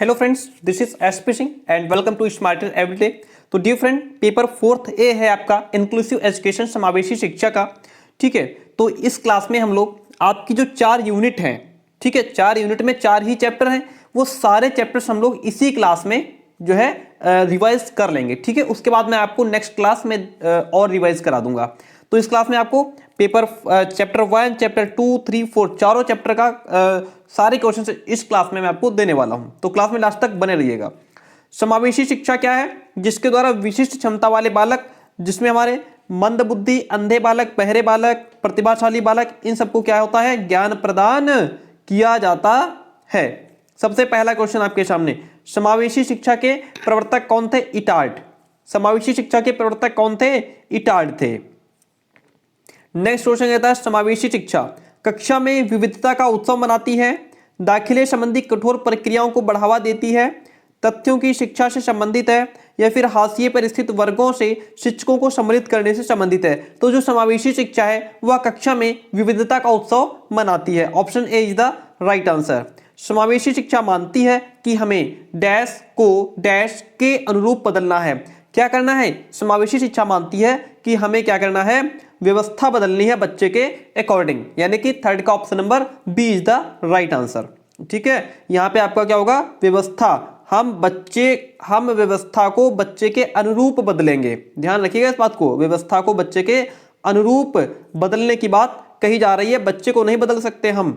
Hello friends, this is SP Singh and welcome to smarter everyday. तो dear friend, paper 4th A है आपका inclusive education समावेशी शिक्षा का। ठीक है, तो इस क्लास में हम लोग आपकी जो 4 यूनिट हैं, ठीक है, 4 यूनिट में 4 ही चैप्टर हैं, वो सारे चैप्टर्स हम लोग इसी क्लास में जो है रिवाइज कर लेंगे। ठीक है, उसके बाद मैं आपको नेक्स्ट क्लास में और रिवाइज करा दूंगा। तो इस क्लास में आपको पेपर चैप्टर 1, चैप्टर 2, 3, 4 चारों चैप्टर का सारे क्वेश्चन इस क्लास में मैं आपको देने वाला हूं, तो क्लास में लास्ट तक बने रहिएगा। समावेशी शिक्षा क्या है? जिसके द्वारा विशिष्ट क्षमता वाले बालक, जिसमें हमारे मंद बुद्धि, अंधे बालक, बहरे बालक, प्रतिभाशाली बालक, इन सबको क्या होता है? ज्ञान प्रदान किया जाता है। सबसे पहला क्वेश्चन आपके सामने, समावेशी शिक्षा के प्रवर्तक कौन थे? इटार्ड। समावेशी शिक्षा के प्रवर्तक कौन थे? इटार्ड थे। नेक्स्ट क्वेश्चन कहता है, समावेशी शिक्षा कक्षा में विविधता का उत्सव मनाती है, दाखिले संबंधी कठोर प्रक्रियाओं को बढ़ावा देती है, तथ्यों की शिक्षा से संबंधित है, या फिर हाशिए पर स्थित वर्गों से शिक्षकों को सम्मिलित करने से संबंधित है। तो जो समावेशी शिक्षा है वह कक्षा में विविधता का उत्सव मनाती है। Option A is the right answer. समावेशी शिक्षा मानती है कि हमें डैश को डैश के अनुरूप बदलना है। क्या करना है? समावेशी शिक्षा मानती है कि हमें क्या करना है? व्यवस्था बदलनी है बच्चे के अकॉर्डिंग, यानी कि थर्ड का option number B is the right answer. ठीक है, यहां पे आपका क्या होगा? व्यवस्था। हम व्यवस्था को बच्चे के अनुरूप बदलेंगे। ध्यान रखिएगा इस बात को, व्यवस्था को बच्चे के अनुरूप बदलने की बात कही जा रही है, बच्चे को नहीं बदल सकते हम।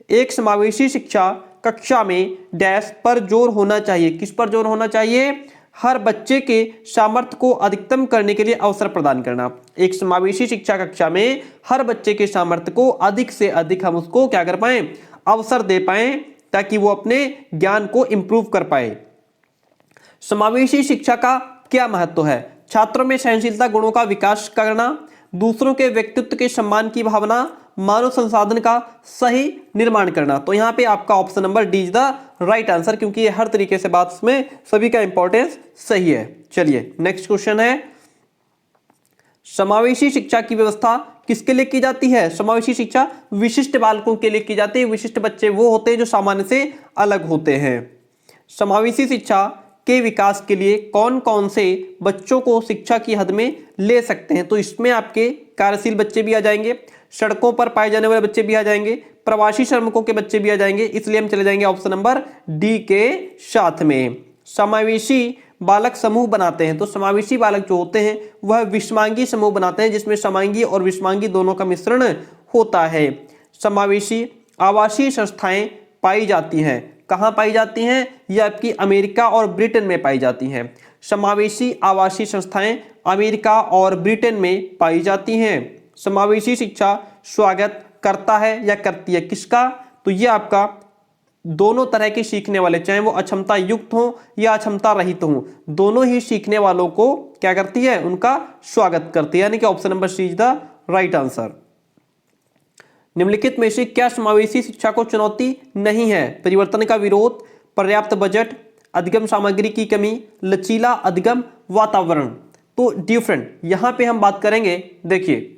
एक समावेशी शिक्षा कक्षा में डैश पर जोर होना चाहिए। किस पर जोर होना चाहिए? हर बच्चे के सामर्थ्य को अधिकतम करने के लिए अवसर प्रदान करना। एक समावेशी शिक्षा कक्षा में हर बच्चे के सामर्थ्य को अधिक से अधिक हम उसको क्या कर पाए? अवसर दे पाए, ताकि वो अपने ज्ञान को इंप्रूव कर पाए। समावेशी शिक्षा का क्या महत्व है? छात्रों में सहनशीलता गुणों का विकास करना, दूसरों के व्यक्तित्व के सम्मान की भावना, मानव संसाधन का सही निर्माण करना। तो यहां पे आपका option number D is the right answer, क्योंकि ये हर तरीके से बात में सभी का इंपॉर्टेंस सही है। चलिए नेक्स्ट क्वेश्चन है, समावेशी शिक्षा की व्यवस्था किसके लिए की जाती है? समावेशी शिक्षा विशिष्ट बालकों के लिए की जाती है। विशिष्ट बच्चे वो होते हैं जो सामान्य से अलग होते हैं। समावेशी शिक्षा के विकास के लिए कौन कौन से बच्चों को शिक्षा की हद में ले सकते हैं? तो इसमें आपके कार्यशील बच्चे भी आ जाएंगे, सड़कों पर पाए जाने वाले बच्चे भी आ जाएंगे, प्रवासी श्रमिकों के बच्चे भी आ जाएंगे, इसलिए हम चले जाएंगे ऑप्शन नंबर डी के साथ में। समावेशी बालक समूह बनाते हैं। तो समावेशी बालक जो होते हैं वह विषमांगी समूह बनाते हैं, जिसमें समांगी और विषमांगी दोनों का मिश्रण होता है। समावेशी आवासीय संस्थाएं पाई जाती हैं। कहां पाई जाती हैं? ये आपकी अमेरिका और ब्रिटेन में पाई जाती हैं। समावेशी आवासीय संस्थाएं अमेरिका और ब्रिटेन में पाई जाती हैं। समावेशी शिक्षा स्वागत करता है या करती है? किसका? तो ये आपका दोनों तरह के सीखने वाले, चाहे वो अक्षमता युक्त हो या अक्षमता रहित हो, दोनों ही सीखने वालों को क्या करती है? उनका स्वागत करती है, यानी कि option number C is the right answer. निम्नलिखित में से क्या समावेशी शिक्षा को चुनौती नहीं है? परिवर्तन का विरोध, पर्याप्त बजट, अधिगम सामग्री की कमी, लचीला अधिगम वातावरण। तो डिफरेंट यहां पे हम बात करेंगे। देखिए,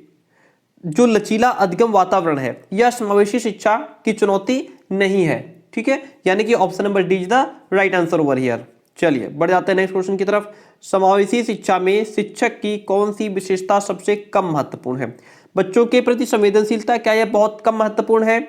जो लचीला अधिगम वातावरण है यह समावेशी शिक्षा की चुनौती नहीं है। ठीक है, यानी कि option number D is the right answer over here. चलिए बढ़ जाते हैं नेक्स्ट क्वेश्चन की तरफ। समावेशी शिक्षा में शिक्षक की कौन सी विशेषता सबसे कम महत्वपूर्ण है? बच्चों के प्रति संवेदनशीलता, क्या यह बहुत कम महत्वपूर्ण है?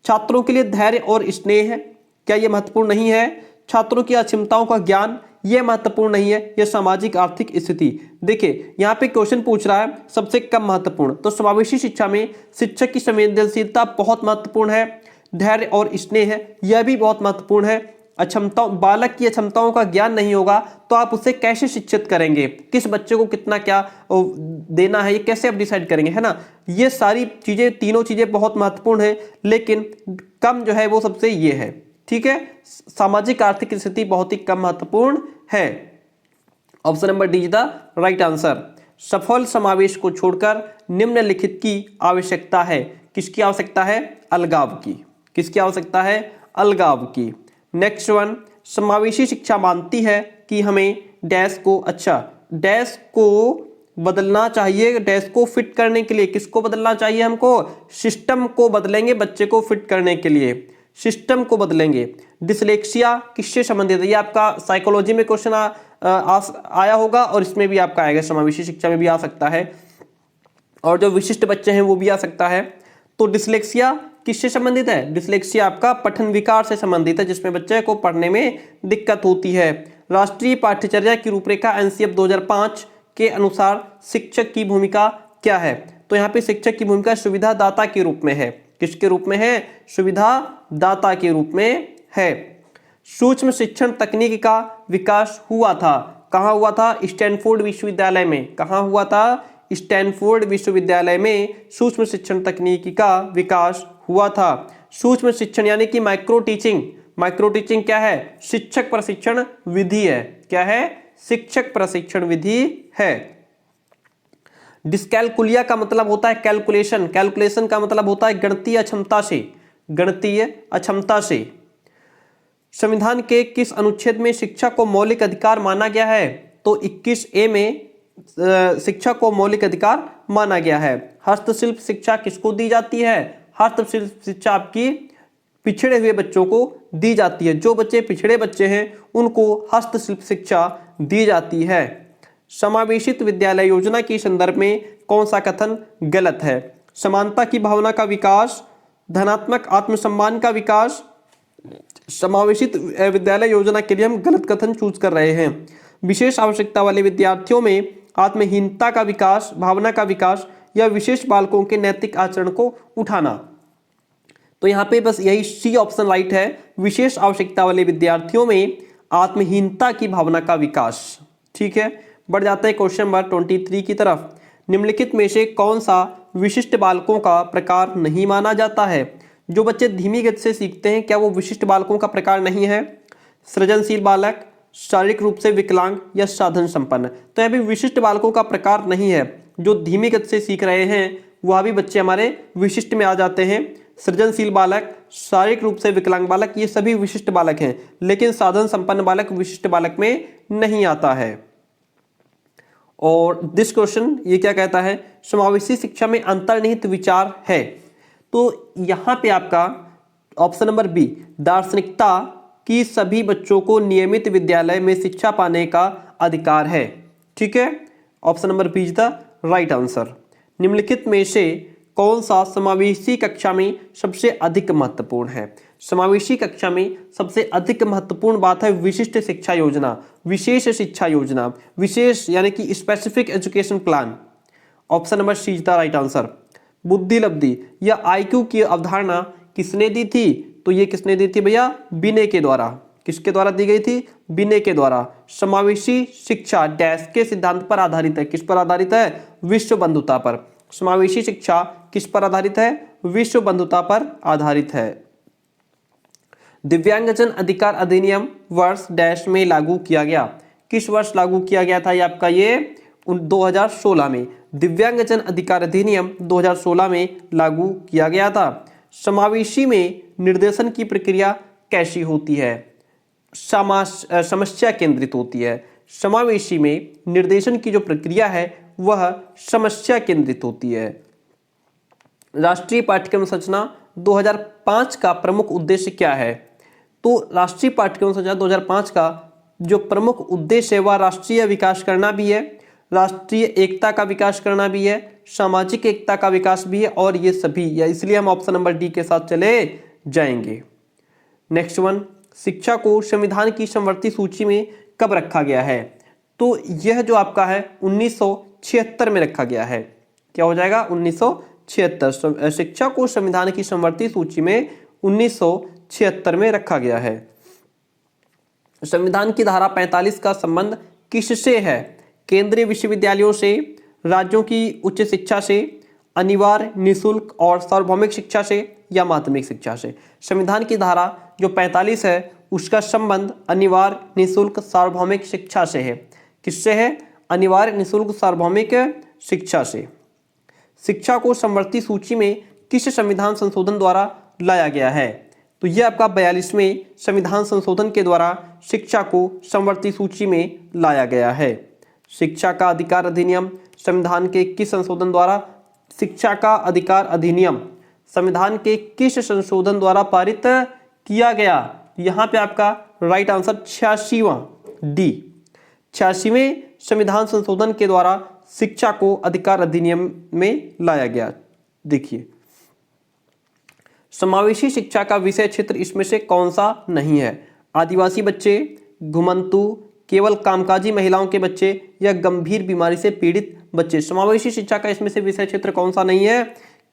छात्रों के लिए धैर्य और स्नेह है, क्या यह महत्वपूर्ण नहीं है? छात्रों की अक्षमताओं का ज्ञान, यह महत्वपूर्ण नहीं है। यह सामाजिक आर्थिक स्थिति। देखिए यहाँ पे क्वेश्चन पूछ रहा है सबसे कम महत्वपूर्ण, तो समावेशी शिक्षा में शिक्षक की संवेदनशीलता बहुत महत्वपूर्ण है, धैर्य और स्नेह है, यह भी बहुत महत्वपूर्ण है। अक्षमताओं, बालक की क्षमताओं का ज्ञान नहीं होगा तो आप उसे कैसे शिक्षित करेंगे? किस बच्चे को कितना क्या देना है, ये कैसे आप डिसाइड करेंगे, है ना? ये सारी चीजें, तीनों चीजें बहुत महत्वपूर्ण है, लेकिन कम जो है वो सबसे ये है। ठीक है, सामाजिक आर्थिक स्थिति बहुत ही कम महत्वपूर्ण है। Option number D is the right answer. सफल समावेश को छोड़कर निम्नलिखित की आवश्यकता है। किसकी आवश्यकता है? अलगाव की। किसकी आवश्यकता है? अलगाव की। नेक्स्ट वन, समावेशी शिक्षा मानती है कि हमें डैश को, अच्छा डैश को बदलना चाहिए। डैश को फिट करने के लिए किसको बदलना चाहिए? हमको सिस्टम को बदलेंगे बच्चे को फिट करने के लिए। सिस्टम को बदलेंगे। डिसलेक्सिया किससे संबंधित है? ये आपका साइकोलॉजी में क्वेश्चन आया होगा और इसमें भी आपका आएगा, समावेशी शिक्षा में भी आ सकता है, और जो विशिष्ट बच्चे हैं वो भी आ सकता है। तो डिसलेक्सिया किससे संबंधित है? डिसलेक्सिया आपका पठन विकार से संबंधित है, जिसमें बच्चे को पढ़ने में दिक्कत होती है। राष्ट्रीय पाठ्यचर्या की रूपरेखा एनसीएफ 2005 के अनुसार शिक्षक की भूमिका क्या है? तो यहाँ पे शिक्षक की भूमिका सुविधादाता के रूप में है। किसके रूप में है? सुविधादाता के रूप में है। सूक्ष्म शिक्षण तकनीक का विकास हुआ था, कहाँ हुआ था? स्टैनफोर्ड विश्वविद्यालय में। कहाँ हुआ था? स्टैनफोर्ड विश्वविद्यालय में सूक्ष्म शिक्षण तकनीकी का विकास हुआ था। सूक्ष्म शिक्षण यानी कि माइक्रो टीचिंग। माइक्रो टीचिंग क्या है? शिक्षक प्रशिक्षण विधि है। क्या है? शिक्षक प्रशिक्षण विधि है। डिस्कैलकुलिया का मतलब होता है कैलकुलेशन। कैलकुलेशन का मतलब होता है गणितीय अक्षमता से। गणितीय अक्षमता से। संविधान के किस अनुच्छेद में शिक्षा को मौलिक अधिकार माना गया है? तो 21A में शिक्षा को मौलिक अधिकार माना गया है। हस्तशिल्प शिक्षा किसको दी जाती है? हस्तशिल्प शिक्षा आपकी पिछड़े हुए बच्चों को दी जाती है। जो बच्चे पिछड़े बच्चे हैं उनको हस्तशिल्प शिक्षा दी जाती है। समावेशित विद्यालय योजना के संदर्भ में कौन सा कथन गलत है? समानता की भावना का विकास, धनात्मक आत्मसम्मान का विकास। समावेशित विद्यालय योजना के लिए हम गलत कथन चूज कर रहे हैं। विशेष आवश्यकता वाले विद्यार्थियों में आत्महीनता का विकास, भावना का विकास, या विशेष बालकों के नैतिक आचरण को उठाना। तो यहाँ पे बस यही सी ऑप्शन राइट है। विशेष आवश्यकता वाले विद्यार्थियों में आत्महीनता की भावना का विकास। ठीक है, बढ़ जाते हैं क्वेश्चन नंबर 23 की तरफ। निम्नलिखित में से कौन सा विशिष्ट बालकों का प्रकार नहीं माना जाता है? जो बच्चे धीमी गति से सीखते हैं, क्या वो विशिष्ट बालकों का प्रकार नहीं है? सृजनशील बालक, शारीरिक रूप से विकलांग, या साधन संपन्न। तो यहाँ भी विशिष्ट बालकों का प्रकार नहीं है। जो धीमी गति से सीख रहे हैं वह भी बच्चे हमारे विशिष्ट में आ जाते हैं। सृजनशील बालक, शारीरिक रूप से विकलांग बालक, ये सभी विशिष्ट बालक हैं, लेकिन साधन संपन्न बालक विशिष्ट बालक में नहीं आता है। और दिस क्वेश्चन ये क्या कहता है? समावेशी शिक्षा में अंतर्निहित विचार है। तो यहाँ पे आपका ऑप्शन नंबर बी, दार्शनिकता कि सभी बच्चों को नियमित विद्यालय में शिक्षा पाने का अधिकार है। ठीक है, option number B is the right answer. निम्नलिखित में से कौन सा समावेशी कक्षा में सबसे अधिक महत्वपूर्ण है? समावेशी कक्षा में सबसे अधिक महत्वपूर्ण बात है विशिष्ट शिक्षा योजना, विशेष शिक्षा योजना। विशेष यानी कि specific education plan. Option number C is the right answer. बुद्धि लब्धि या IQ की अवधारणा किसने दी थी? तो ये किसने दी थी भैया? बिने के द्वारा। किसके द्वारा दी गई थी? बिने के द्वारा। समावेशी शिक्षा डैश के सिद्धांत पर आधारित है। किस पर आधारित है? विश्व बंधुता पर। समावेशी शिक्षा किस पर आधारित है? विश्व बंधुता पर आधारित है। दिव्यांगजन अधिकार अधिनियम वर्ष डैश में लागू किया गया। किस वर्ष लागू किया गया था? ये आपका ये 2016 में। दिव्यांगजन अधिकार अधिनियम 2016 में लागू किया गया था। समावेशी में निर्देशन की प्रक्रिया कैसी होती है? समस्या केंद्रित होती है। समावेशी में निर्देशन की जो प्रक्रिया है वह समस्या केंद्रित होती है। राष्ट्रीय पाठ्यक्रम संरचना 2005 का प्रमुख उद्देश्य क्या है? तो राष्ट्रीय पाठ्यक्रम संरचना 2005 का जो प्रमुख उद्देश्य है वह राष्ट्रीय विकास करना भी है, राष्ट्रीय एकता का विकास करना भी है, सामाजिक एकता का विकास भी है, और ये सभी, या इसलिए हम ऑप्शन नंबर डी के साथ चले जाएंगे। नेक्स्ट वन, शिक्षा को संविधान की समवर्ती सूची में कब रखा गया है? तो यह जो आपका है 1976 में रखा गया है। क्या हो जाएगा? 1976। शिक्षा को संविधान की समवर्ती सूची में 1976 में रखा गया है। संविधान की धारा 45 का संबंध किससे है? केंद्रीय विश्वविद्यालयों से, राज्यों की उच्च शिक्षा से, अनिवार्य, निःशुल्क और सार्वभौमिक शिक्षा से, या माध्यमिक शिक्षा से। संविधान की धारा जो 45 है उसका संबंध अनिवार्य, निःशुल्क, सार्वभौमिक शिक्षा से है। किससे है? अनिवार्य, निःशुल्क, सार्वभौमिक शिक्षा से। शिक्षा को समवर्ती सूची में किस संविधान संशोधन द्वारा लाया गया है? तो यह आपका 42वें संविधान संशोधन के द्वारा शिक्षा को समवर्ती सूची में लाया गया है। शिक्षा का अधिकार अधिनियम संविधान के किस संशोधन द्वारा? शिक्षा का अधिकार अधिनियम संविधान के किस संशोधन द्वारा पारित किया गया। यहां पे आपका राइट आंसर 86वां डी, 86वें संविधान संशोधन के द्वारा शिक्षा को अधिकार अधिनियम में लाया गया। देखिए, समावेशी शिक्षा का विषय क्षेत्र इसमें से कौन सा नहीं है? आदिवासी बच्चे, घुमंतु, केवल कामकाजी महिलाओं के बच्चे या गंभीर बीमारी से पीड़ित बच्चे। समावेशी शिक्षा का इसमें से विषय क्षेत्र कौन सा नहीं है?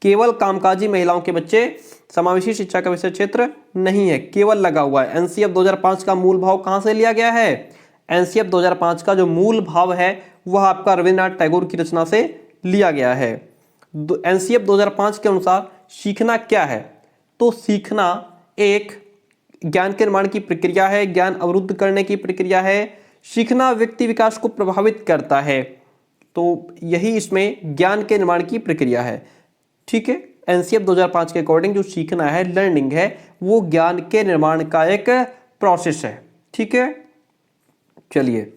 केवल कामकाजी महिलाओं के बच्चे समावेशी शिक्षा का विषय क्षेत्र नहीं है, केवल लगा हुआ है। एनसीएफ 2005 का मूल भाव कहां से लिया गया है? एनसीएफ 2005 का जो मूल भाव है वह आपका रविन्द्रनाथ टैगोर की रचना से लिया गया है। एनसीएफ 2005 के अनुसार सीखना क्या है? तो सीखना एक ज्ञान के निर्माण की प्रक्रिया है, ज्ञान अवरुद्ध करने की प्रक्रिया है। सीखना व्यक्ति विकास को प्रभावित करता है, तो यही इसमें ज्ञान के निर्माण की प्रक्रिया है। ठीक है, एनसीएफ 2005 के अकॉर्डिंग जो सीखना है, लर्निंग है, वो ज्ञान के निर्माण का एक प्रोसेस है। ठीक है, चलिए,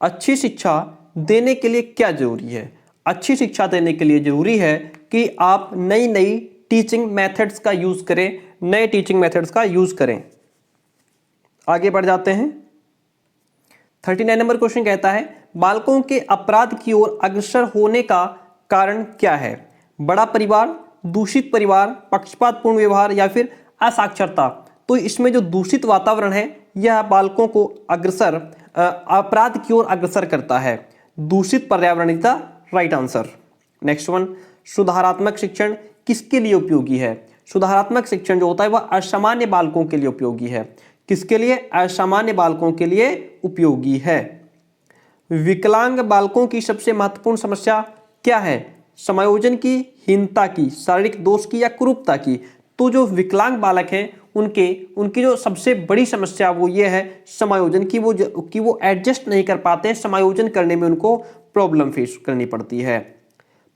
अच्छी शिक्षा देने के लिए क्या जरूरी है? अच्छी शिक्षा देने के लिए जरूरी है कि आप नई नई टीचिंग मेथड्स का यूज करें, नए टीचिंग मेथड्स का यूज करें। आगे बढ़ जाते हैं। 39 नंबर क्वेश्चन कहता है, बालकों के अपराध की ओर अग्रसर होने का कारण क्या है? बड़ा परिवार, दूषित परिवार, पक्षपातपूर्ण व्यवहार या फिर असाक्षरता। तो इसमें जो दूषित वातावरण है यह बालकों को अग्रसर अपराध की ओर अग्रसर करता है। दूषित पर्यावरण is the right answer. Next one, सुधारात्मक शिक्षण किसके लिए उपयोगी है? सुधारात्मक शिक्षण जो होता है वह असामान्य बालकों के लिए उपयोगी है। किसके लिए? असामान्य बालकों के लिए उपयोगी है। विकलांग बालकों की सबसे महत्वपूर्ण समस्या क्या है? समायोजन की हीनता की, शारीरिक दोष की या कुरूपता की। तो जो विकलांग बालक हैं उनकी जो सबसे बड़ी समस्या वो ये है समायोजन की, वो एडजस्ट नहीं कर पाते हैं, समायोजन करने में उनको प्रॉब्लम फेस करनी पड़ती है।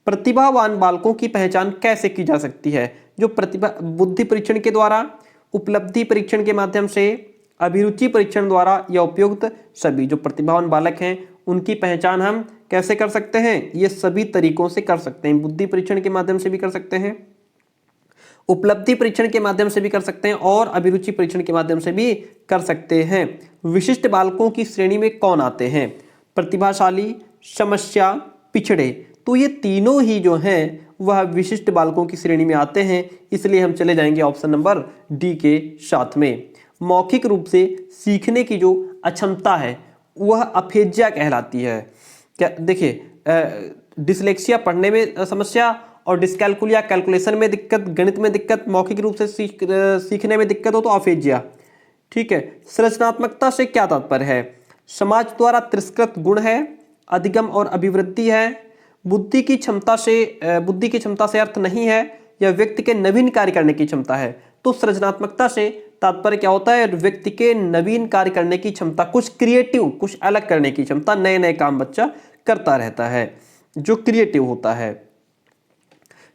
प्रतिभावान बालकों की पहचान कैसे की जा सकती है? जो प्रतिभा बुद्धि परीक्षण के द्वारा, उपलब्धि परीक्षण के माध्यम से, अभिरुचि परीक्षण द्वारा या उपयुक्त सभी। जो प्रतिभावान बालक हैं उनकी पहचान हम कैसे कर सकते हैं? ये सभी तरीकों से कर सकते हैं। बुद्धि परीक्षण के माध्यम से भी कर सकते हैं, उपलब्धि परीक्षण के माध्यम से भी कर सकते हैं और अभिरुचि परीक्षण के माध्यम से भी कर सकते हैं। विशिष्ट बालकों की श्रेणी में कौन आते हैं? प्रतिभाशाली, समस्या, पिछड़े। तो ये तीनों ही जो हैं वह विशिष्ट बालकों की श्रेणी में आते हैं, इसलिए हम चले जाएंगे ऑप्शन नंबर डी के साथ में। मौखिक रूप से सीखने की जो अक्षमता है वह अफेजिया कहलाती है। क्या देखिए, डिसलेक्सिया पढ़ने में समस्या और डिस्कैलकुलिया कैलकुलेशन में दिक्कत, गणित में दिक्कत, मौखिक रूप से सीखने में दिक्कत हो तो अफेजिया। ठीक है, सृजनात्मकता से क्या तात्पर्य है? समाज द्वारा तिरस्कृत गुण है, अधिगम और अभिवृद्धि है, बुद्धि की क्षमता से अर्थ नहीं है, या व्यक्ति के नवीन कार्य करने की क्षमता है। तो सृजनात्मकता से तात्पर्य क्या होता है? व्यक्ति के नवीन कार्य करने की क्षमता, कुछ क्रिएटिव, कुछ अलग करने की क्षमता, नए नए काम बच्चा करता रहता है, जो क्रिएटिव होता है।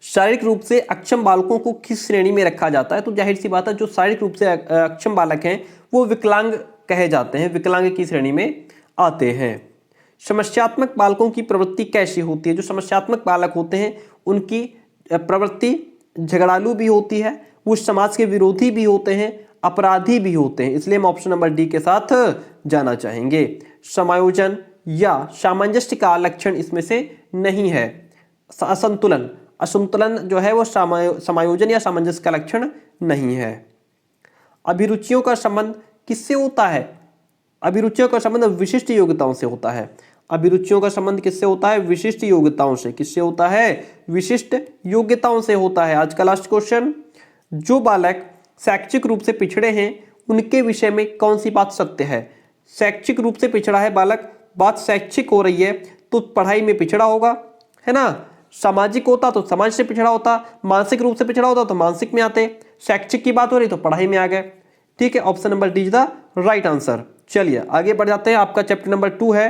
शारीरिक रूप से अक्षम बालकों को किस श्रेणी में रखा जाता है? तो जाहिर सी बात है जो शारीरिक रूप से अक्षम बालक हैं वो विकलांग कहे जाते हैं, विकलांग की श्रेणी में आते हैं। समस्यात्मक बालकों की प्रवृत्ति कैसी होती है? जो समस्यात्मक बालक होते हैं उनकी प्रवृत्ति झगड़ालू भी होती है, वो समाज के विरोधी भी होते हैं, अपराधी भी होते हैं, इसलिए हम ऑप्शन नंबर डी के साथ जाना चाहेंगे। समायोजन या सामंजस्य का लक्षण इसमें से नहीं है। असंतुलन, असंतुलन जो है वो समायोजन या सामंजस्य का लक्षण नहीं है। अभिरुचियों का संबंध किससे होता है? अभिरुचियों का संबंध विशिष्ट योग्यताओं से होता है। अभिरुचियों का संबंध किससे होता है? विशिष्ट योग्यताओं से। किससे होता है? विशिष्ट योग्यताओं से होता है। आज का लास्ट क्वेश्चन, जो बालक शैक्षिक रूप से पिछड़े हैं उनके विषय में कौन सी बात सत्य है? शैक्षिक रूप से पिछड़ा है बालक, बात शैक्षिक हो रही है तो पढ़ाई में पिछड़ा होगा, है ना। सामाजिक होता तो समाज से पिछड़ा होता, मानसिक रूप से पिछड़ा होता तो मानसिक में आते, शैक्षिक की बात हो रही तो पढ़ाई में आ गए। ठीक है, option number D is the right answer. चलिए आगे बढ़ जाते हैं। आपका चैप्टर नंबर 2 है,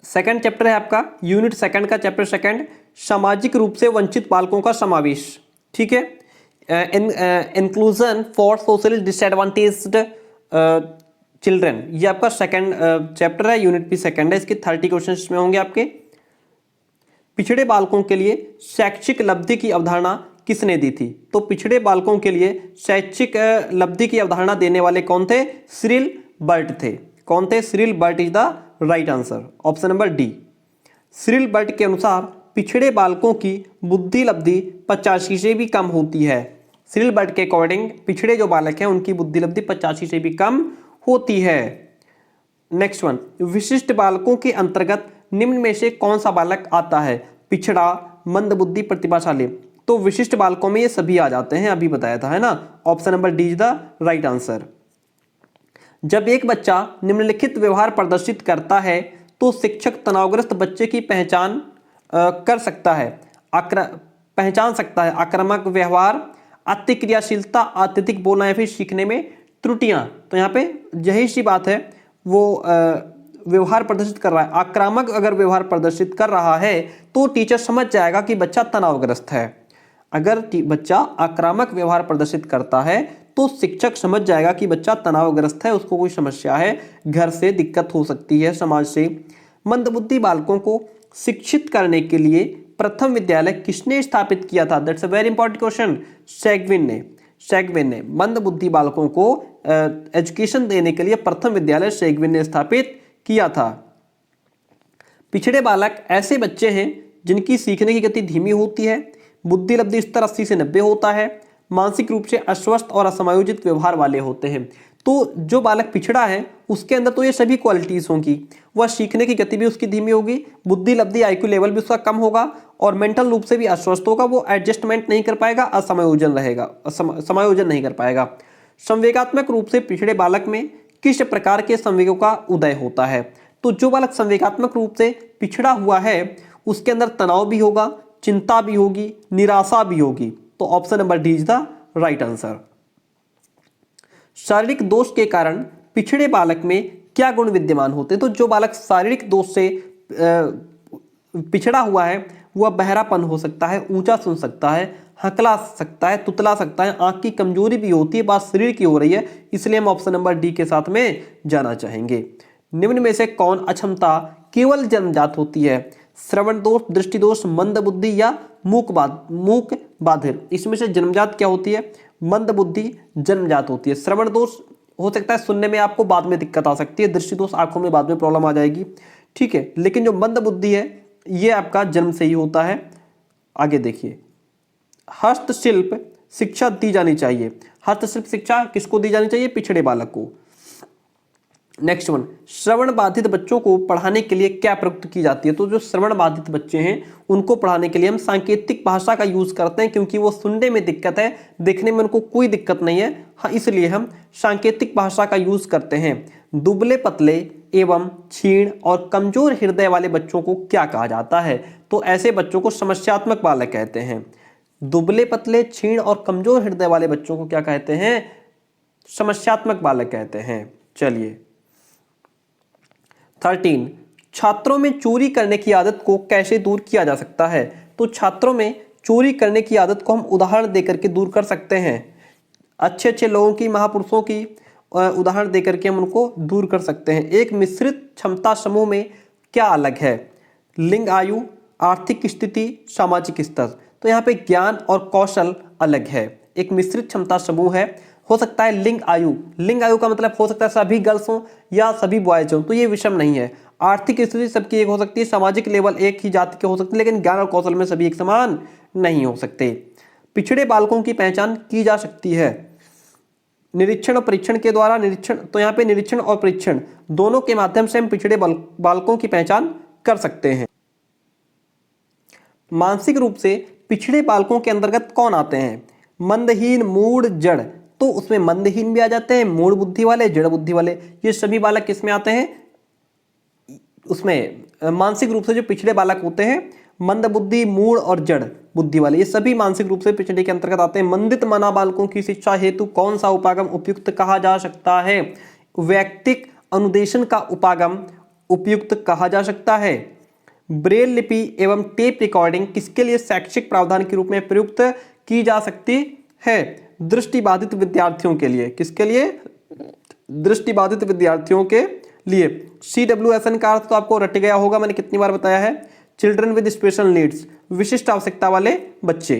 सेकंड चैप्टर है आपका, यूनिट सेकंड का चैप्टर सेकंड, सामाजिक रूप से वंचित बालकों का समावेश। ठीक है, inclusion for socially disadvantaged children, ये आपका सेकंड चैप्टर है, यूनिट भी सेकंड है। इसके 30 क्वेश्चन इसमें होंगे आपके। पिछड़े बालकों के लिए शैक्षिक लब्धि की अवधारणा किसने दी थी? तो पिछड़े बालकों के लिए शैक्षिक लब्धि की अवधारणा देने वाले कौन थे? सिरिल बर्ट थे। कौन थे? Cyril Burt is the right answer, option number D. Cyril Burt के अनुसार पिछड़े बालकों की बुद्धि लब्धि 85 से भी कम होती है। सिरिल बर्ट के अकॉर्डिंग पिछड़े जो बालक हैं उनकी बुद्धि लब्धि 85 से भी कम होती है। नेक्स्ट वन, विशिष्ट बालकों के अंतर्गत निम्न में से कौन सा बालक आता है? पिछड़ा, मंदबुद्धि, प्रतिभाशाली। तो विशिष्ट बालकों में ये सभी आ जाते हैं, अभी बताया था, है ना। Option number D is the right answer. जब एक बच्चा निम्नलिखित व्यवहार प्रदर्शित करता है तो शिक्षक तनावग्रस्त बच्चे की पहचान कर सकता है, पहचान सकता है। आक्रामक व्यवहार, अति क्रियाशीलता, अत्यधिक बोलना या फिर सीखने में त्रुटियां। तो यहाँ पे यही सी बात है, वो व्यवहार प्रदर्शित कर रहा है। आक्रामक अगर व्यवहार प्रदर्शित कर रहा है तो टीचर समझ जाएगा कि बच्चा तनावग्रस्त है। अगर बच्चा आक्रामक व्यवहार प्रदर्शित करता है तो शिक्षक समझ जाएगा कि बच्चा तनावग्रस्त है, उसको कोई समस्या है, घर से दिक्कत हो सकती है, समाज से। मंदबुद्धि बालकों को शिक्षित करने के लिए प्रथम विद्यालय किसने स्थापित किया था? That's a very important question. Seguin ने मंदबुद्धि बालकों को एजुकेशन देने के लिए प्रथम विद्यालय सेगविन ने स्थापित किया था। पिछड़े बालक ऐसे बच्चे हैं जिनकी सीखने की गति धीमी होती है, बुद्धि लब्धि स्तर 80 से 90 होता है, मानसिक रूप से अस्वस्थ और असमायोजित व्यवहार वाले होते हैं। तो जो बालक पिछड़ा है उसके अंदर तो ये सभी क्वालिटीज होंगी। वह सीखने की गति भी उसकी धीमी होगी, बुद्धि लब्धि IQ लेवल भी उसका कम होगा और मेंटल रूप से भी अस्वस्थ होगा, वो एडजस्टमेंट नहीं कर पाएगा, असमायोजन रहेगा, समायोजन नहीं कर पाएगा। संवेगात्मक रूप से पिछड़े बालक में किस प्रकार के संवेगों का उदय होता है? तो जो बालक संवेगात्मक रूप से पिछड़ा हुआ है उसके अंदर तनाव भी होगा, चिंता भी होगी, निराशा भी होगी। तो option number D is the right answer. शारीरिक दोष के कारण पिछड़े बालक में क्या गुण विद्यमान होते हैं? तो जो बालक शारीरिक दोष से पिछड़ा हुआ है वह बहरापन हो सकता है, ऊंचा सुन सकता है, हकला सकता है, तुतला सकता है, आंख की कमजोरी भी होती है, बात शरीर की हो रही है, इसलिए हम ऑप्शन नंबर डी के साथ में जाना चाहेंगे। निम्न में से कौन अक्षमता केवल जन्मजात होती है? श्रवण दोष, दृष्टि दोष, मंदबुद्धि या मूक बाधिर। इसमें से जन्मजात क्या होती है? मंदबुद्धि जन्मजात होती है। श्रवण दोष हो सकता है सुनने में आपको बाद में दिक्कत आ सकती है, दृष्टि दोष आंखों में बाद में प्रॉब्लम आ जाएगी, ठीक है। लेकिन जो मंदबुद्धि है ये आपका जन्म से ही होता है। आगे देखिए, हस्तशिल्प शिक्षा दी जानी चाहिए। हस्तशिल्प शिक्षा किसको दी जानी चाहिए? पिछड़े बालक को। नेक्स्ट वन, श्रवण बाधित बच्चों को पढ़ाने के लिए क्या प्रयुक्त की जाती है? तो जो श्रवण बाधित बच्चे हैं उनको पढ़ाने के लिए हम सांकेतिक भाषा का यूज करते हैं, क्योंकि वो सुनने में दिक्कत है, देखने में उनको कोई दिक्कत नहीं है, हाँ, इसलिए हम सांकेतिक भाषा का यूज करते हैं। दुबले पतले एवं क्षीण और कमजोर हृदय वाले बच्चों को क्या कहा जाता है? तो ऐसे बच्चों को समस्यात्मक बालक कहते हैं। दुबले पतले, क्षीण और कमजोर हृदय वाले बच्चों को क्या कहते हैं? समस्यात्मक बालक कहते हैं। चलिए 13, छात्रों में चोरी करने की आदत को कैसे दूर किया जा सकता है? तो छात्रों में चोरी करने की आदत को हम उदाहरण देकर के दूर कर सकते हैं। अच्छे लोगों की, महापुरुषों की उदाहरण देकर के हम उनको दूर कर सकते हैं। एक मिश्रित क्षमता समूह में क्या अलग है? लिंग, आयु, आर्थिक स्थिति, सामाजिक स्तर। तो यहाँ पे ज्ञान और कौशल अलग है। एक मिश्रित क्षमता समूह है, हो सकता है लिंग आयु, लिंग आयु का मतलब हो सकता है सभी गर्ल्स हों या सभी बॉयज हों, तो ये विषम नहीं है। आर्थिक स्थिति सबकी एक हो सकती है, सामाजिक लेवल एक ही जाति के हो सकते हैं, लेकिन ज्ञान और कौशल में सभी एक समान नहीं हो सकते। पिछड़े बालकों की पहचान की जा सकती है निरीक्षण और परीक्षण के द्वारा। निरीक्षण, तो यहाँ पे निरीक्षण और परीक्षण दोनों के माध्यम से हम पिछड़े बालकों की पहचान कर सकते हैं। मानसिक रूप से पिछड़े बालकों के अंतर्गत कौन आते हैं? मंदहीन, मूढ़, जड़। तो उसमें मंदहीन भी आ जाते हैं, मूढ़ बुद्धि वाले, जड़ बुद्धि वाले, ये सभी बालक किसमें आते हैं? उसमें मानसिक रूप से जो पिछड़े बालक होते हैं, मंद बुद्धि, मूढ़ और जड़ बुद्धि वाले, ये सभी मानसिक रूप से पिछड़े के अंतर्गत आते हैं। मंदित मना बालकों की शिक्षा हेतु कौन सा उपागम उपयुक्त कहा जा सकता है? वैयक्तिक अनुदेशन का उपागम उपयुक्त कहा जा सकता है। ब्रेल लिपि एवं टेप रिकॉर्डिंग किसके लिए शैक्षिक प्रावधान के रूप में प्रयुक्त की जा सकती है? दृष्टिबाधित विद्यार्थियों के लिए। किसके लिए? दृष्टिबाधित विद्यार्थियों के लिए। CWSN का अर्थ तो आपको रट गया होगा, मैंने कितनी बार बताया है, चिल्ड्रन विद स्पेशल नीड्स, विशिष्ट आवश्यकता वाले बच्चे।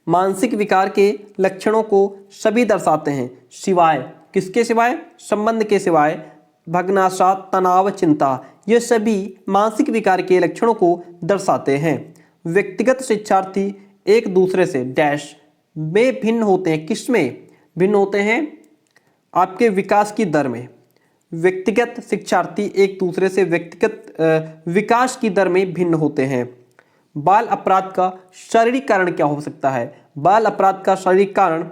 मानसिक विकार के लक्षणों को सभी दर्शाते हैं, सिवाय किसके सिवाय? संबंध के सिवाय। भग्नाशा, तनाव, चिंता, ये सभी मानसिक विकार के लक्षणों को दर्शाते हैं। व्यक्तिगत शिक्षार्थी एक दूसरे से डैश में भिन्न होते हैं। किसमें भिन्न होते हैं? आपके विकास की दर में। व्यक्तिगत शिक्षार्थी एक दूसरे से व्यक्तिगत विकास की दर में भिन्न होते हैं। बाल अपराध का शारीरिक कारण क्या हो सकता है? बाल अपराध का शारीरिक कारण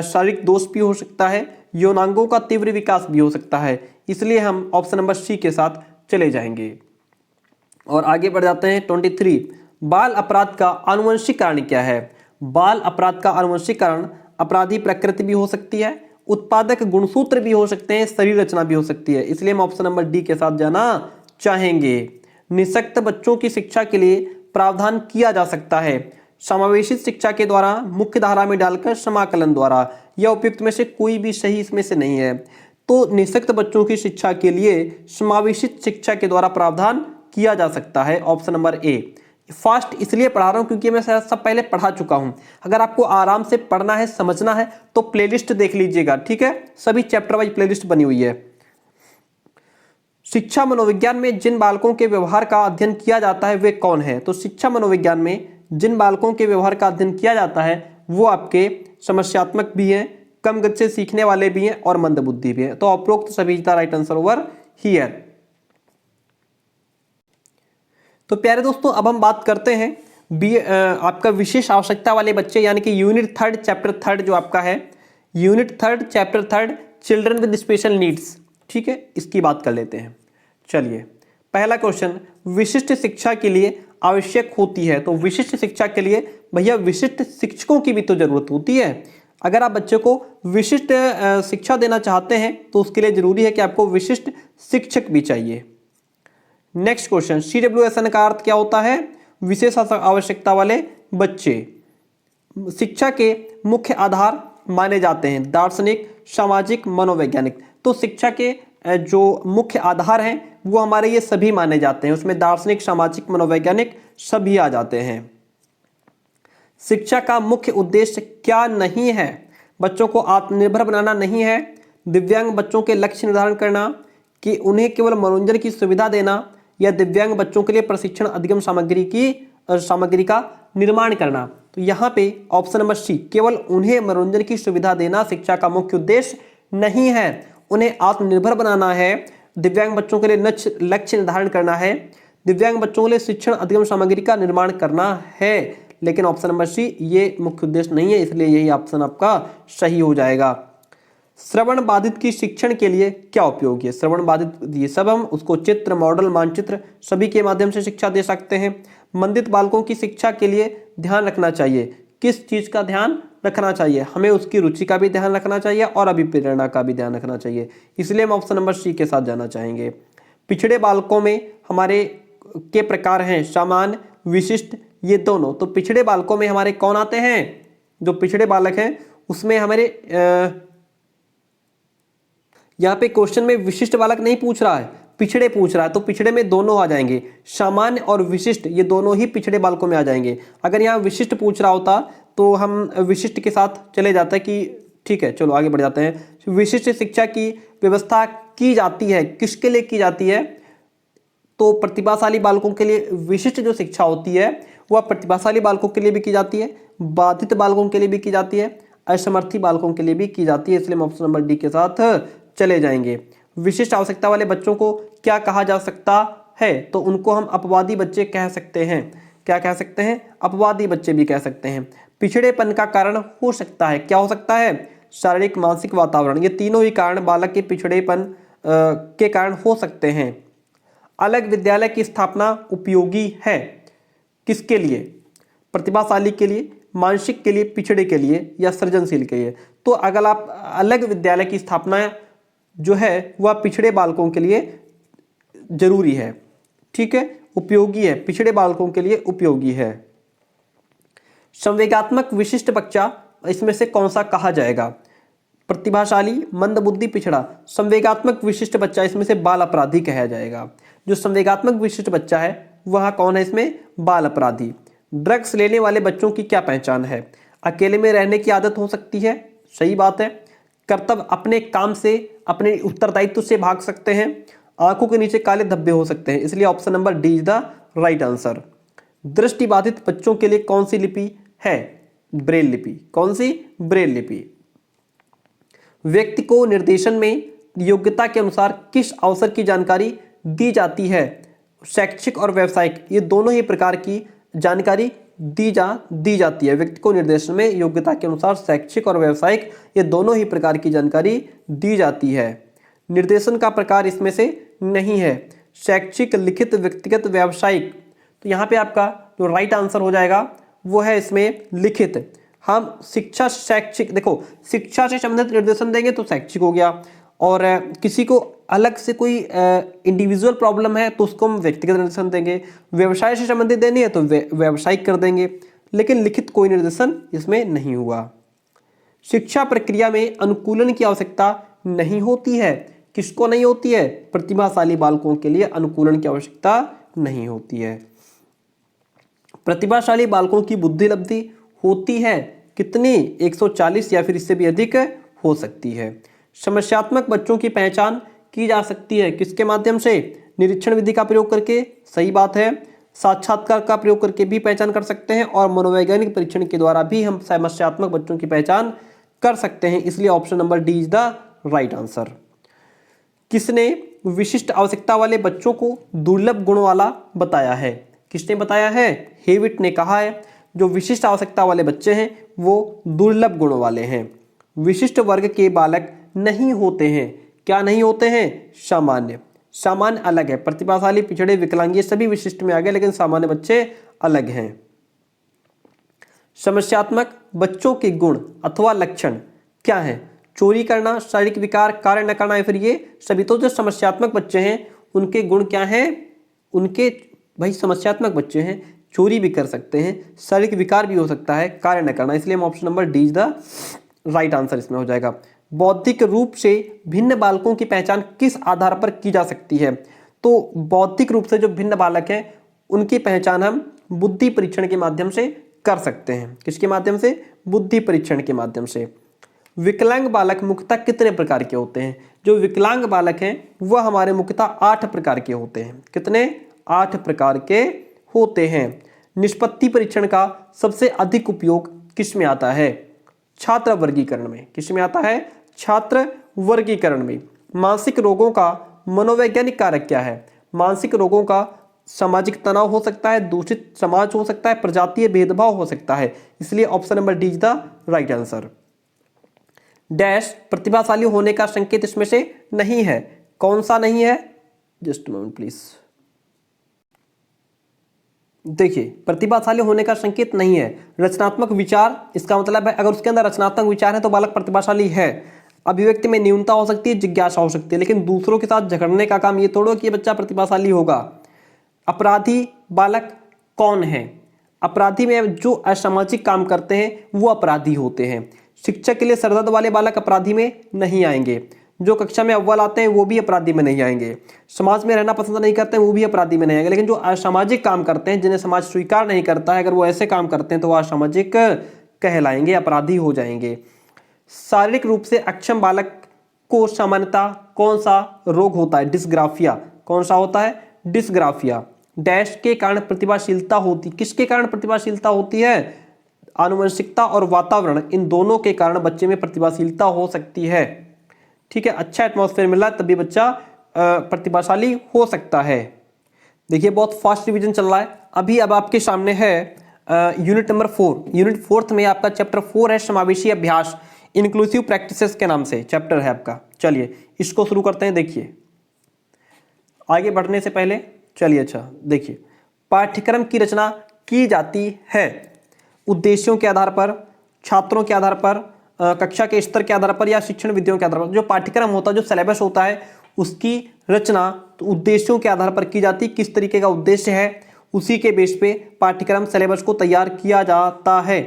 शारीरिक दोष भी हो सकता है, यौनांगों का तीव्र विकास भी हो सकता है। इसलिए हम ऑप्शन नंबर सी के साथ चले जाएंगे और आगे बढ़ जाते हैं। 23, बाल अपराध का आनुवंशिक कारण क्या है? बाल अपराध का आनुवंशिक कारण अपराधी प्रकृति भी हो सकती है, उत्पादक गुणसूत्र भी हो सकते हैं, शरीर रचना भी हो सकती है। इसलिए हम ऑप्शन नंबर डी के साथ जाना चाहेंगे। निःशक्त बच्चों की शिक्षा के लिए प्रावधान किया जा सकता है, समावेशित शिक्षा के द्वारा, मुख्य धारा में डालकर, समाकलन द्वारा। यह उपयुक्त में से कोई भी सही इसमें से नहीं है। तो निःशक्त बच्चों की शिक्षा के लिए समावेशित शिक्षा के द्वारा प्रावधान किया जा सकता है, ऑप्शन नंबर ए। फास्ट इसलिए पढ़ा रहा हूं क्योंकि मैं सब पहले पढ़ा चुका हूं। अगर आपको आराम से पढ़ना है, समझना है तो प्लेलिस्ट देख लीजिएगा, ठीक है? सभी चैप्टर वाइज प्लेलिस्ट बनी हुई है। शिक्षा मनोविज्ञान में जिन बालकों के व्यवहार का अध्ययन किया जाता है वे कौन है? तो शिक्षा मनोविज्ञान में जिन बालकों के व्यवहार का अध्ययन किया जाता है वो आपके समस्यात्मक भी हैं, कम गति से सीखने वाले भी हैं और मंदबुद्धि भी हैं। तो उपरोक्त सभी का राइट आंसर ओवर हियर। तो प्यारे दोस्तों, अब हम बात करते हैं आपका विशेष आवश्यकता वाले बच्चे, यानी कि यूनिट 3 चैप्टर 3 जो आपका है, unit 3 chapter 3 children with special needs, ठीक है? इसकी बात कर लेते हैं। चलिए, पहला क्वेश्चन, विशिष्ट शिक्षा के लिए आवश्यक होती है। तो विशिष्ट शिक्षा के लिए भैया विशिष्ट शिक्षकों की भी तो जरूरत होती है। अगर आप बच्चे को विशिष्ट शिक्षा देना चाहते हैं तो उसके लिए जरूरी है कि आपको विशिष्ट शिक्षक भी चाहिए। नेक्स्ट क्वेश्चन, CWSN का अर्थ क्या होता है? विशेष आवश्यकता वाले बच्चे। शिक्षा के मुख्य आधार माने जाते हैं दार्शनिक, सामाजिक, मनोवैज्ञानिक। तो शिक्षा के जो मुख्य आधार हैं वो हमारे ये सभी माने जाते हैं, उसमें दार्शनिक, सामाजिक, मनोवैज्ञानिक सभी आ जाते हैं। शिक्षा का मुख्य उद्देश्य क्या नहीं है? बच्चों को आत्मनिर्भर बनाना नहीं है, दिव्यांग बच्चों के लक्ष्य निर्धारण करना, कि उन्हें केवल मनोरंजन की सुविधा देना, या दिव्यांग बच्चों के लिए प्रशिक्षण अधिगम सामग्री का निर्माण करना। तो यहाँ पे ऑप्शन नंबर सी, केवल उन्हें मनोरंजन की सुविधा देना शिक्षा का मुख्य उद्देश्य नहीं है। उन्हें आत्मनिर्भर बनाना है, दिव्यांग बच्चों के लिए लक्ष्य निर्धारण करना है, दिव्यांग बच्चों के लिए शिक्षण अधिगम सामग्री का निर्माण करना है। लेकिन ऑप्शन नंबर सी ये मुख्य उद्देश्य नहीं है, इसलिए यही ऑप्शन आपका सही हो जाएगा। श्रवण बाधित की शिक्षण के लिए क्या उपयोगी है? श्रवण बाधित, ये सब हम उसको चित्र, मॉडल, मानचित्र सभी के माध्यम से शिक्षा दे सकते हैं। मंदित बालकों की शिक्षा के लिए ध्यान रखना चाहिए। किस चीज का ध्यान रखना चाहिए? हमें उसकी रुचि का भी ध्यान रखना चाहिए और अभिप्रेरणा का भी ध्यान रखना चाहिए। इसलिए हम ऑप्शन नंबर सी के साथ जाना चाहेंगे। पिछड़े बालकों में हमारे के प्रकार हैं सामान्य, विशिष्ट, ये दोनों। तो पिछड़े बालकों में हमारे कौन आते हैं? जो पिछड़े बालक हैं उसमें हमारे यहाँ पे क्वेश्चन में विशिष्ट बालक नहीं पूछ रहा है, पिछड़े पूछ रहा है। तो पिछड़े में दोनों आ जाएंगे, सामान्य और विशिष्ट, ये दोनों ही पिछड़े बालकों में आ जाएंगे। अगर यहाँ विशिष्ट पूछ रहा होता तो हम विशिष्ट के साथ चले जाते हैं कि ठीक है, चलो आगे बढ़ जाते हैं। विशिष्ट शिक्षा की व्यवस्था की जाती है, किसके लिए की जाती है? तो प्रतिभाशाली बालकों के लिए विशिष्ट जो शिक्षा होती है वह प्रतिभाशाली बालकों के लिए भी की जाती है, बाधित बालकों के लिए भी की जाती है, असमर्थी बालकों के लिए भी की जाती है। इसलिए हम ऑप्शन नंबर डी के साथ चले जाएंगे। विशिष्ट आवश्यकता वाले बच्चों को क्या कहा जा सकता है? तो उनको हम अपवादी बच्चे कह सकते हैं। क्या कह सकते हैं? अपवादी बच्चे भी कह सकते हैं। पिछड़ेपन का कारण हो सकता है, क्या हो सकता है? शारीरिक, मानसिक, वातावरण, ये तीनों ही कारण बालक के पिछड़ेपन के कारण हो सकते हैं। अलग विद्यालय की स्थापना उपयोगी है, किसके लिए? प्रतिभाशाली के लिए, मानसिक के लिए, पिछड़े के लिए, या सृजनशील के लिए। तो अगर आप अलग विद्यालय की स्थापना जो है वह पिछड़े बालकों के लिए जरूरी है, ठीक है, उपयोगी है, पिछड़े बालकों के लिए उपयोगी है। संवेगात्मक विशिष्ट बच्चा इसमें से कौन सा कहा जाएगा? प्रतिभाशाली, मंदबुद्धि, पिछड़ा। संवेगात्मक विशिष्ट बच्चा इसमें से बाल अपराधी कहा जाएगा। जो संवेगात्मक विशिष्ट बच्चा है वह कौन है? इसमें बाल अपराधी। ड्रग्स लेने वाले बच्चों की क्या पहचान है? अकेले में रहने की आदत हो सकती है, सही बात है। कर्तव्य, अपने काम से, अपने उत्तरदायित्व से भाग सकते हैं। आंखों के नीचे काले धब्बे हो सकते हैं, इसलिए option number D is the right answer. दृष्टिबाधित बच्चों के लिए कौन सी लिपि है? ब्रेल लिपि। कौन सी? ब्रेल लिपि। व्यक्ति को निर्देशन में योग्यता के अनुसार किस अवसर की जानकारी दी जाती है? शैक्षिक और व्यावसायिक, ये दोनों ही प्रकार की जानकारी दी जाती है। व्यक्ति को निर्देशन में योग्यता के अनुसार शैक्षिक और व्यावसायिक, ये दोनों ही प्रकार की जानकारी दी जाती है। निर्देशन का प्रकार इसमें से नहीं है। शैक्षिक, लिखित, व्यक्तिगत, व्यावसायिक, तो यहाँ पे आपका जो राइट आंसर हो जाएगा वो है इसमें लिखित। हम शिक्षा, शैक्षिक, देखो शिक्षा से संबंधित निर्देशन देंगे तो शैक्षिक हो गया, और किसी को अलग से कोई इंडिविजुअल प्रॉब्लम है तो उसको हम व्यक्तिगत निर्देशन देंगे। व्यवसाय से संबंधित देनी है तो व्यावसायिक कर देंगे, लेकिन लिखित कोई निर्देशन इसमें नहीं हुआ। शिक्षा प्रक्रिया में अनुकूलन की आवश्यकता नहीं होती है। किसको नहीं होती है? प्रतिभाशाली बालकों के लिए अनुकूलन की आवश्यकता नहीं होती है। प्रतिभाशाली बालकों की बुद्धि लब्धि होती है कितनी? 140 या फिर इससे भी अधिक हो सकती है। समस्यात्मक बच्चों की पहचान की जा सकती है किसके माध्यम से? निरीक्षण विधि का प्रयोग करके, सही बात है। साक्षात्कार का प्रयोग करके भी पहचान कर सकते हैं, और मनोवैज्ञानिक परीक्षण के द्वारा भी हम समस्यात्मक बच्चों की पहचान कर सकते हैं, इसलिए option number D is the right answer. किसने विशिष्ट आवश्यकता वाले बच्चों को दुर्लभ गुणों वाला बताया है? किसने बताया है? हेविट ने कहा है जो विशिष्ट आवश्यकता वाले बच्चे हैं वो दुर्लभ गुणों वाले हैं। विशिष्ट वर्ग के बालक नहीं होते हैं। क्या नहीं होते हैं? सामान्य। सामान्य अलग है, प्रतिभाशाली, पिछड़े, विकलांग, ये सभी विशिष्ट में आ गए, लेकिन सामान्य बच्चे अलग हैं। समस्यात्मक बच्चों के गुण अथवा लक्षण क्या है? चोरी करना, शारीरिक विकार, कार्य न करना, या फिर ये सभी। तो जो समस्यात्मक बच्चे हैं उनके गुण क्या हैं? उनके भाई समस्यात्मक बच्चे हैं, चोरी भी कर सकते हैं, शारीरिक विकार भी हो सकता है, कार्य न करना, इसलिए हम option number D is the right answer इसमें हो जाएगा। बौद्धिक रूप से भिन्न बालकों की पहचान किस आधार पर की जा सकती है? तो बौद्धिक रूप से जो भिन्न बालक हैं उनकी पहचान हम बुद्धि परीक्षण के माध्यम से कर सकते हैं। किसके माध्यम से? बुद्धि परीक्षण के माध्यम से। विकलांग बालक मुख्यतः कितने प्रकार के होते हैं? जो विकलांग बालक हैं वह हमारे मुख्यतः 8 प्रकार के होते हैं। कितने? 8 प्रकार के होते हैं। निष्पत्ति परीक्षण का सबसे अधिक उपयोग किस में आता है? छात्र वर्गीकरण में। किस में आता है? छात्र वर्गीकरण में। मानसिक रोगों का मनोवैज्ञानिक कारक क्या है? मानसिक रोगों का सामाजिक तनाव हो सकता है, दूषित समाज हो सकता है, प्रजातीय भेदभाव हो सकता है, इसलिए option number D is the right answer. Dash प्रतिभाशाली होने का संकेत इसमें से नहीं है। कौन सा नहीं है? Just moment please. देखिए, प्रतिभाशाली होने का संकेत नहीं है। रचनात्मक विचार, इसका मतलब है अगर उसके अंदर रचनात्मक विचार है तो बालक प्रतिभाशाली है। अभिव्यक्ति में न्यूनता हो सकती है, जिज्ञासा हो सकती है, लेकिन दूसरों के साथ झगड़ने का काम ये तोड़ो कि ये बच्चा प्रतिभाशाली होगा। अपराधी बालक कौन है? अपराधी में जो असामाजिक काम करते हैं वो अपराधी होते हैं। शिक्षक के लिए सरदर्द वाले बालक अपराधी में नहीं आएंगे। जो कक्षा में अव्वल आते हैं वो भी अपराधी में नहीं आएंगे। समाज में रहना पसंद नहीं करते हैं वो भी अपराधी में नहीं आएंगे। लेकिन जो असामाजिक काम करते हैं, जिन्हें समाज स्वीकार नहीं करता है, अगर वो ऐसे काम करते हैं तो वो असामाजिक कहलाएंगे, अपराधी हो जाएंगे। शारीरिक रूप से अक्षम बालक को सामान्यतः कौन सा रोग होता है? डिस्ग्राफिया। कौन सा होता है? डिस्ग्राफिया। डैश के कारण प्रतिभाशीलता होती, किसके कारण प्रतिभाशीलता होती है? आनुवंशिकता और वातावरण, इन दोनों के कारण बच्चे में प्रतिभाशीलता हो सकती है। ठीक है, अच्छा एटमॉस्फेयर मिला तभी बच्चा प्रतिभाशाली हो सकता है। देखिए बहुत फास्ट रिवीजन चल रहा है अभी। अब आपके सामने है यूनिट नंबर 4। यूनिट 4 में आपका चैप्टर 4 है समावेशी अभ्यास, इंक्लूसिव प्रैक्टिसेस के नाम से चैप्टर है आपका। चलिए इसको शुरू करते हैं। देखिए आगे बढ़ने से पहले चलिए अच्छा देखिए, पाठ्यक्रम की रचना की जाती है उद्देश्यों के आधार पर, छात्रों के आधार पर, कक्षा के स्तर के आधार पर या शिक्षण विधियों के आधार पर। जो पाठ्यक्रम होता है, जो सिलेबस होता है, उसकी रचना तो उद्देश्यों के आधार पर की जाती है। किस तरीके का उद्देश्य है उसी के बेस पे पाठ्यक्रम सिलेबस को तैयार किया जाता है।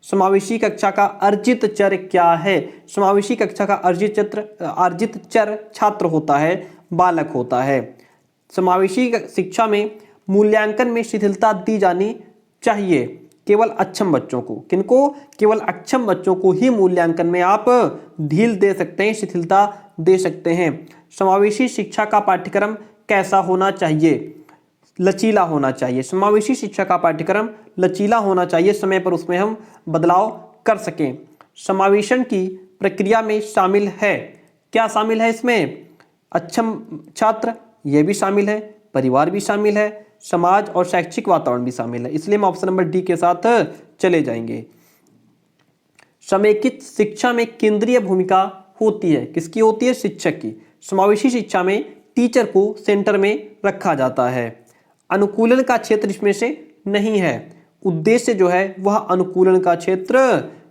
समावेशी कक्षा का अर्जित चर क्या है? समावेशी कक्षा का अर्जित चर छात्र होता है, बालक होता है। समावेशी शिक्षा में मूल्यांकन में शिथिलता दी जानी चाहिए। केवल अक्षम बच्चों को। किनको? केवल अक्षम बच्चों को ही मूल्यांकन में आप ढील दे सकते हैं, शिथिलता दे सकते हैं। समावेशी शिक्षा का पाठ्यक्रम कैसा होना चाहिए? लचीला होना चाहिए। समावेशी शिक्षा का पाठ्यक्रम लचीला होना चाहिए, समय पर उसमें हम बदलाव कर सकें। समावेशन की प्रक्रिया में शामिल है, क्या शामिल है इसमें? अक्षम छात्र, यह भी शामिल है, परिवार भी शामिल है, समाज और शैक्षिक वातावरण भी शामिल है, इसलिए हम ऑप्शन नंबर डी के साथ चले जाएंगे। समेकित शिक्षा में केंद्रीय भूमिका होती है, किसकी होती है? शिक्षक की। समावेशी शिक्षा में टीचर को सेंटर में रखा जाता है। अनुकूलन का क्षेत्र इसमें से नहीं है, उद्देश्य जो है वह अनुकूलन का क्षेत्र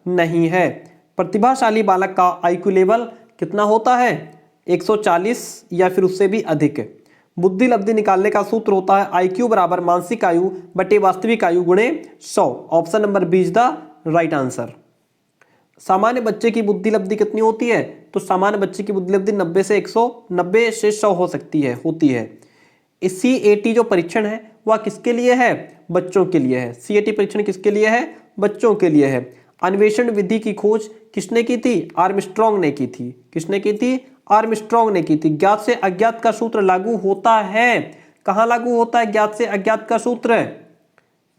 नहीं है। प्रतिभाशाली बालक का आईक्यू लेवल कितना होता है? 140 या फिर उससे भी अधिक। बुद्धि लब्धि निकालने का सूत्र होता है आईक्यू बराबर मानसिक आयु बटे वास्तविक आयु गुणे 100। Option number B is the right answer. सामान्य बच्चे की बुद्धि लब्धि कितनी होती है? तो सामान्य बच्चे की बुद्धि लब्धि 90 से 100 हो सकती है, होती है। इस CAT जो परीक्षण है वह किसके लिए है? बच्चों के लिए है। CAT परीक्षण किसके लिए है? बच्चों के लिए है। अन्वेषण विधि की खोज किसने की थी? आर्मस्ट्रॉन्ग ने की थी। किसने की थी? आर्मस्ट्रॉन्ग ने की थी। ज्ञात से अज्ञात का सूत्र लागू होता है, कहां लागू होता है ज्ञात से अज्ञात का सूत्र?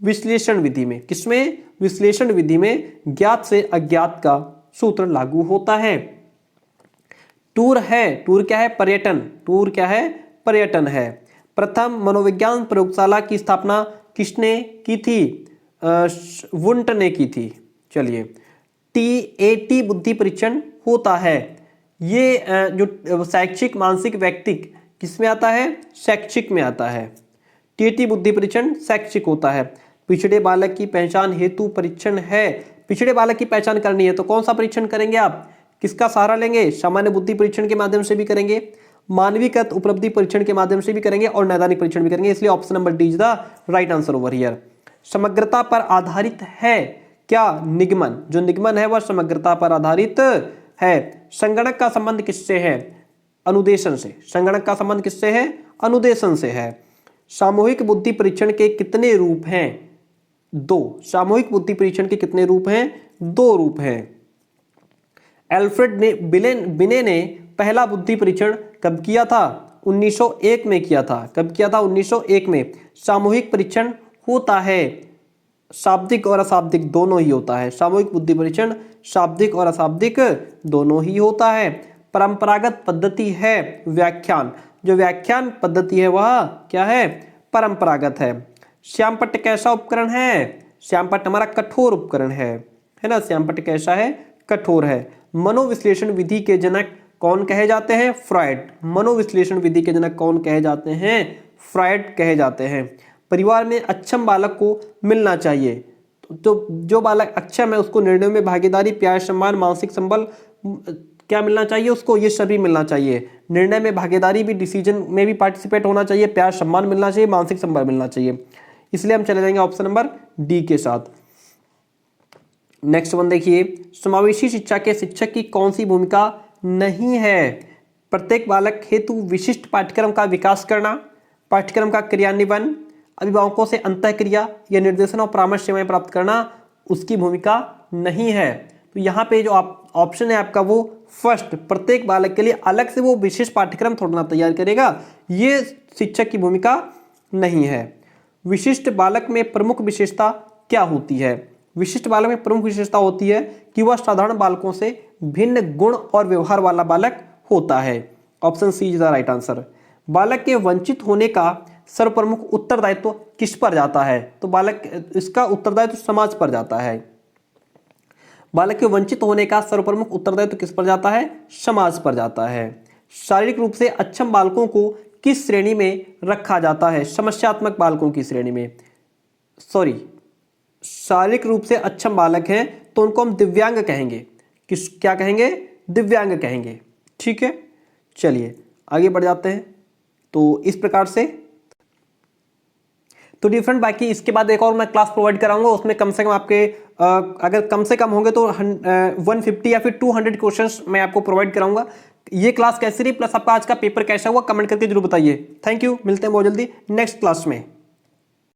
विश्लेषण विधि में। किसमें? विश्लेषण विधि में ज्ञात से अज्ञात का सूत्र लागू होता है। टूर है, टूर क्या है? पर्यटन। टूर क्या है? पर्यटन है। प्रथम मनोविज्ञान प्रयोगशाला की स्थापना किसने की थी? वुंट ने की थी। चलिए, TAT बुद्धि परीक्षण होता है, ये जो शैक्षिक मानसिक व्यक्तिक किसमें आता है? शैक्षिक में आता है। TAT बुद्धि परीक्षण शैक्षिक होता है। पिछड़े बालक की पहचान हेतु परीक्षण है। पिछड़े बालक की पहचान करनी है तो कौन सा परीक्षण करेंगे आप? किसका सहारा लेंगे? सामान्य बुद्धि परीक्षण के माध्यम से भी करेंगे, मानवीकृत उपलब्धि परीक्षण के माध्यम से भी करेंगे और नैदानिक परीक्षण भी करेंगे, इसलिए option number D is the right answer over here. समग्रता पर आधारित है क्या? निगमन। जो निगमन है वह समग्रता पर आधारित है। संगणक का संबंध किससे है? अनुदेशन से। संगणक का संबंध किससे है? अनुदेशन से है। सामूहिक बुद्धि परीक्षण के कितने रूप हैं? 2। सामूहिक बुद्धि परीक्षण के कितने रूप हैं? 2 रूप हैं। एल्फ्रेड बिने ने पहला बुद्धि परीक्षण कब किया था? 1901 में किया था। कब किया था? 1901 में। सामूहिक परीक्षण होता है, शाब्दिक और अशाब्दिक दोनों ही होता है। सामूहिक बुद्धि परीक्षण शाब्दिक और अशाब्दिक दोनों ही होता है। परंपरागत पद्धति है व्याख्यान। जो व्याख्यान पद्धति है वह क्या है? परंपरागत है। श्यामपट्ट कैसा उपकरण है? श्यामपट्ट हमारा कठोर उपकरण है ना। श्यामपट्ट कैसा है? कठोर है। मनोविश्लेषण विधि के जनक कौन कहे जाते हैं? फ्रॉइड। मनोविश्लेषण विधि के जनक कौन कहे जाते हैं? फ्रॉइड कहे जाते हैं। परिवार में अक्षम बालक को मिलना चाहिए, तो जो बालक अक्षम है उसको निर्णय में भागीदारी, प्यार, सम्मान, मानसिक संबल क्या मिलना चाहिए उसको? ये सभी मिलना चाहिए। निर्णय में भागीदारी भी, डिसीजन में भी पार्टिसिपेट होना चाहिए, प्यार सम्मान मिलना चाहिए, मानसिक संबल मिलना चाहिए, इसलिए हम चले जाएंगे ऑप्शन नंबर डी के साथ। नेक्स्ट वन देखिए, समावेशी शिक्षा के शिक्षक की कौन सी भूमिका नहीं है? प्रत्येक बालक हेतु विशिष्ट पाठ्यक्रम का विकास करना, पाठ्यक्रम का क्रियान्वयन, अभिभावकों से अंतःक्रिया या निर्देशन और परामर्श सेवाएं प्राप्त करना उसकी भूमिका नहीं है। तो यहाँ पे जो ऑप्शन है आपका वो फर्स्ट, प्रत्येक बालक के लिए अलग से वो विशेष पाठ्यक्रम थोड़ा ना तैयार करेगा, ये शिक्षक की भूमिका नहीं है। विशिष्ट बालक में प्रमुख विशेषता क्या होती है? विशिष्ट बालक में प्रमुख विशेषता होती है कि वह साधारण बालकों से भिन्न गुण और व्यवहार वाला बालक होता है। Option C is the right answer. बालक के वंचित होने का सर्वप्रमुख उत्तरदायित्व किस पर जाता है? तो बालक इसका उत्तरदायित्व समाज पर जाता है। बालक के वंचित होने का सर्वप्रमुख उत्तरदायित्व किस पर जाता है? समाज पर जाता है। शारीरिक रूप से अक्षम बालकों को किस श्रेणी में रखा जाता है? समस्यात्मक बालकों की श्रेणी में। शारीरिक रूप से अक्षम बालक हैं तो उनको हम दिव्यांग कहेंगे। क्या कहेंगे? दिव्यांग कहेंगे। ठीक है, चलिए आगे बढ़ जाते हैं। तो इस प्रकार से तो डिफरेंट, बाकी इसके बाद एक और मैं क्लास प्रोवाइड कराऊंगा, उसमें कम से कम आपके अगर कम से कम होंगे तो 150 या फिर 200 क्वेश्चंस मैं आपको प्रोवाइड कराऊंगा। ये क्लास कैसी रही प्लस आपका आज का पेपर कैसा हुआ कमेंट करके जरूर बताइए। थैंक यू, मिलते हैं बहुत जल्दी नेक्स्ट क्लास में।